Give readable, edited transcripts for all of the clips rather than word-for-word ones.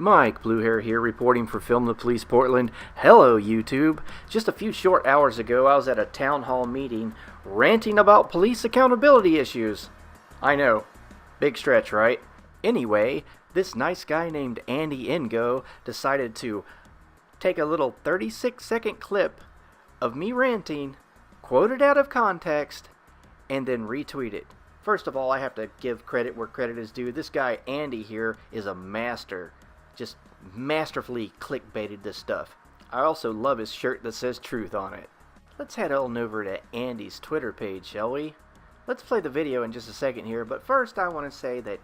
Mike Bluehair here, reporting for Film the Police Portland. Hello, YouTube. Just a few short hours ago, I was at a town hall meeting ranting about police accountability issues. I know, big stretch, right? Anyway, this nice guy named Andy Ingo decided to take a little 36-second clip of me ranting, quote it out of context, and then retweet it. First of all, I have to give credit where credit is due. This guy, Andy here, is a master. Just masterfully clickbaited this stuff. I also love his shirt that says truth on it. Let's head on over to Andy's Twitter page, shall we? Let's play the video in just a second here, but first I want to say that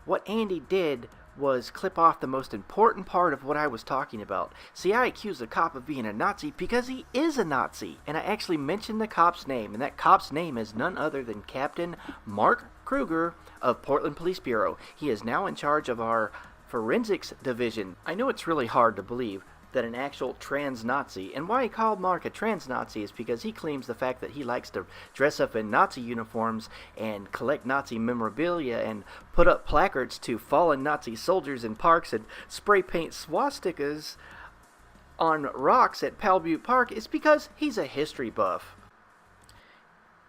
what Andy did was clip off the most important part of what I was talking about. See, I accused the cop of being a Nazi because he is a Nazi, and I actually mentioned the cop's name, and that cop's name is none other than Captain Mark Kruger of Portland Police Bureau. He is now in charge of our forensics division. I know it's really hard to believe that an actual trans-Nazi, and why he called Mark a trans-Nazi is because he claims the fact that he likes to dress up in Nazi uniforms and collect Nazi memorabilia and put up placards to fallen Nazi soldiers in parks and spray paint swastikas on rocks at Pal Butte Park is because he's a history buff.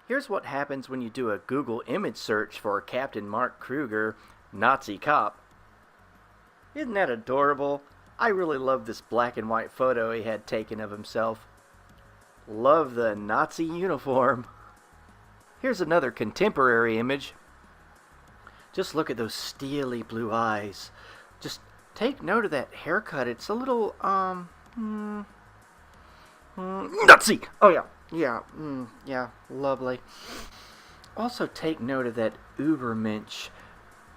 Here's what happens when you do a Google image search for Captain Mark Kruger, Nazi cop. Isn't that adorable? I really love this black and white photo he had taken of himself. Love the Nazi uniform. Here's another contemporary image. Just look at those steely blue eyes. Just take note of that haircut. It's a little, Nazi! Oh yeah, yeah, lovely. Also take note of that Ubermensch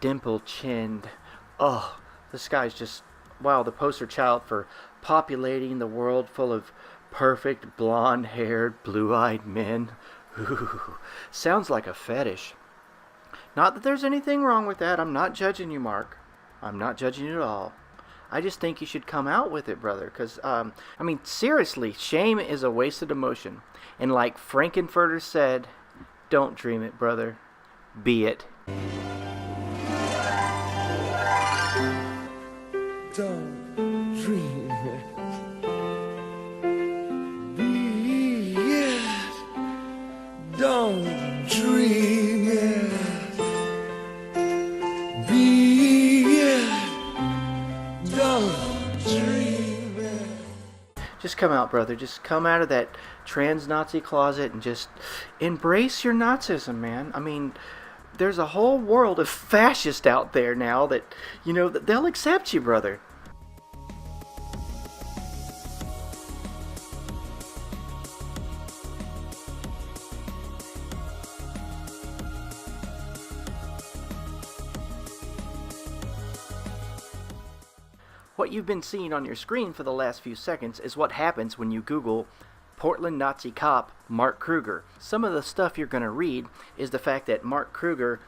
dimple-chinned. Oh, this guy's just, wow, the poster child for populating the world full of perfect blonde-haired, blue-eyed men. Ooh, sounds like a fetish. Not that there's anything wrong with that. I'm not judging you, Mark. I'm not judging you at all. I just think you should come out with it, brother, because, seriously, shame is a wasted emotion. And like Frankenfurter said, don't dream it, brother. Be it. Don't dream it. Be it. Don't dream it. Be it. Don't dream it. Just come out, brother. Just come out of that trans-Nazi closet and just embrace your Nazism, man. I mean, there's a whole world of fascists out there now that, that they'll accept you, brother. What you've been seeing on your screen for the last few seconds is what happens when you Google Portland Nazi cop Mark Kruger. Some of the stuff you're going to read is the fact that Mark Kruger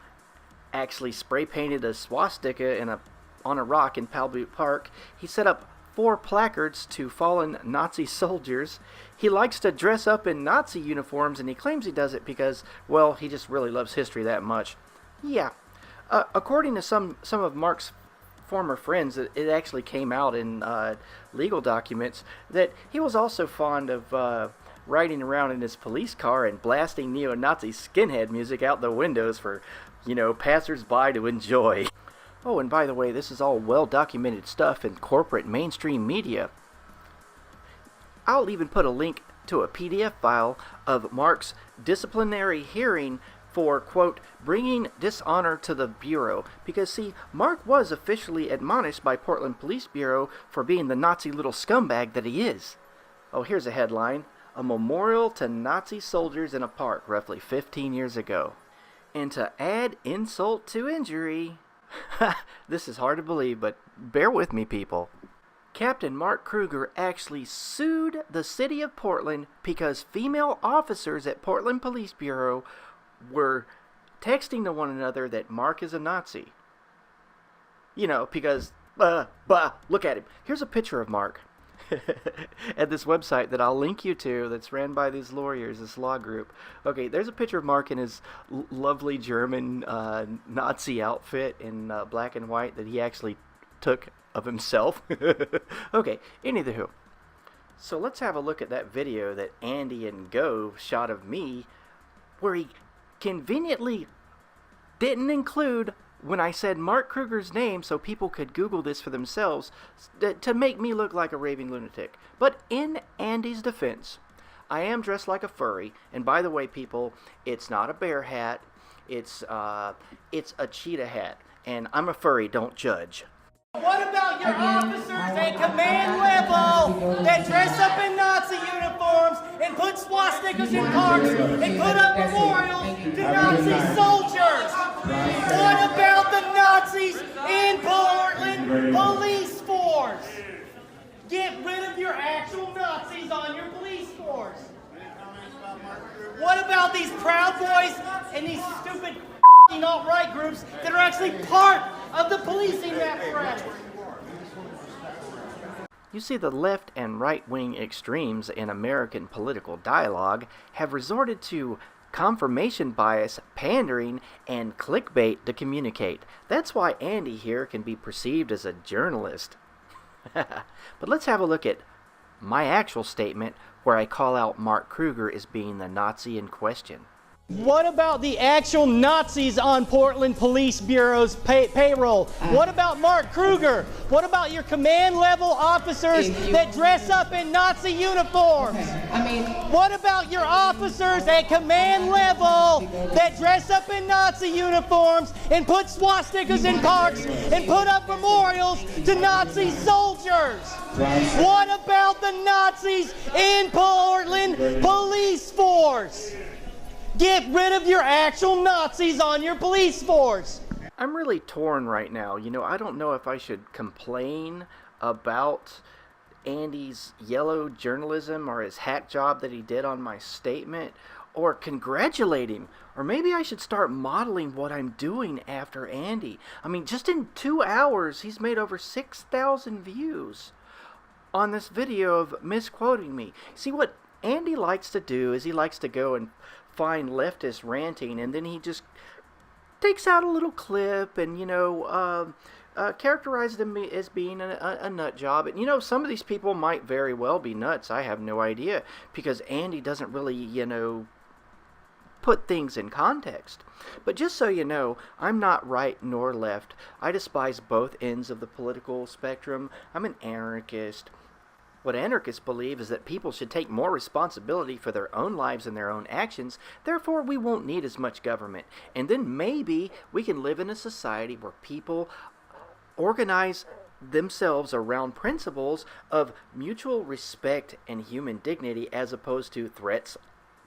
actually spray painted a swastika on a rock in Pal Butte Park. He set up 4 placards to fallen Nazi soldiers. He likes to dress up in Nazi uniforms, and he claims he does it because, well, he just really loves history that much. Yeah. According to some of Mark's former friends, it actually came out in legal documents that he was also fond of riding around in his police car and blasting neo-Nazi skinhead music out the windows for, passers-by to enjoy. Oh, and by the way, this is all well-documented stuff in corporate mainstream media. I'll even put a link to a PDF file of Mark's disciplinary hearing for, quote, bringing dishonor to the Bureau. Because, see, Mark was officially admonished by Portland Police Bureau for being the Nazi little scumbag that he is. Oh, here's a headline. A memorial to Nazi soldiers in a park roughly 15 years ago. And to add insult to injury, this is hard to believe, but bear with me, people. Captain Mark Kruger actually sued the city of Portland because female officers at Portland Police Bureau were texting to one another that Mark is a Nazi. Because, look at him. Here's a picture of Mark at this website that I'll link you to that's ran by these lawyers, this law group. Okay, there's a picture of Mark in his lovely German Nazi outfit in black and white that he actually took of himself. Okay, anywho. So let's have a look at that video that Andy and Gove shot of me, where he conveniently didn't include when I said Mark Kruger's name so people could Google this for themselves to make me look like a raving lunatic. But in Andy's defense, I am dressed like a furry, and by the way, people, it's not a bear hat, it's a cheetah hat, and I'm a furry, don't judge. What about your officers at command level that dress up in Nazi uniforms and put swastikas in parks and put up memorials to Nazi soldiers? What about the Nazis in Portland police force? Get rid of your actual Nazis on your police force. What about these Proud Boys and these stupid alt-right groups that are actually part of the policing apparatus? You see, the left and right-wing extremes in American political dialogue have resorted to confirmation bias, pandering, and clickbait to communicate. That's why Andy here can be perceived as a journalist. But let's have a look at my actual statement where I call out Mark Kruger as being the Nazi in question. What about the actual Nazis on Portland Police Bureau's payroll? What about Mark Kruger? What about your command level officers that dress up in Nazi uniforms? What about your officers at command level that dress up in Nazi uniforms and put swastikas in parks and put up memorials to Nazi soldiers? What about the Nazis in Portland Police Force? Get rid of your actual Nazis on your police force. I'm really torn right now. You know, I don't know if I should complain about Andy's yellow journalism or his hack job that he did on my statement, or congratulate him. Or maybe I should start modeling what I'm doing after Andy. I mean, just in 2 hours, he's made over 6,000 views on this video of misquoting me. See, what Andy likes to do is he likes to go and find leftist ranting, and then he just takes out a little clip and, you know, characterizes them as being a nut job. And, you know, some of these people might very well be nuts. I have no idea, because Andy doesn't really, you know, put things in context. But just so you know, I'm not right nor left. I despise both ends of the political spectrum. I'm an anarchist. What anarchists believe is that people should take more responsibility for their own lives and their own actions, therefore we won't need as much government. And then maybe we can live in a society where people organize themselves around principles of mutual respect and human dignity as opposed to threats,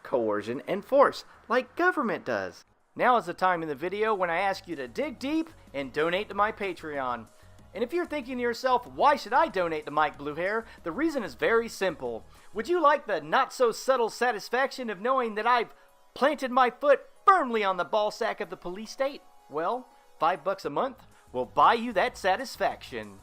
coercion, and force, like government does. Now is the time in the video when I ask you to dig deep and donate to my Patreon. And if you're thinking to yourself, why should I donate to Mike Bluehair? The reason is very simple. Would you like the not-so-subtle satisfaction of knowing that I've planted my foot firmly on the ballsack of the police state? Well, $5 a month will buy you that satisfaction.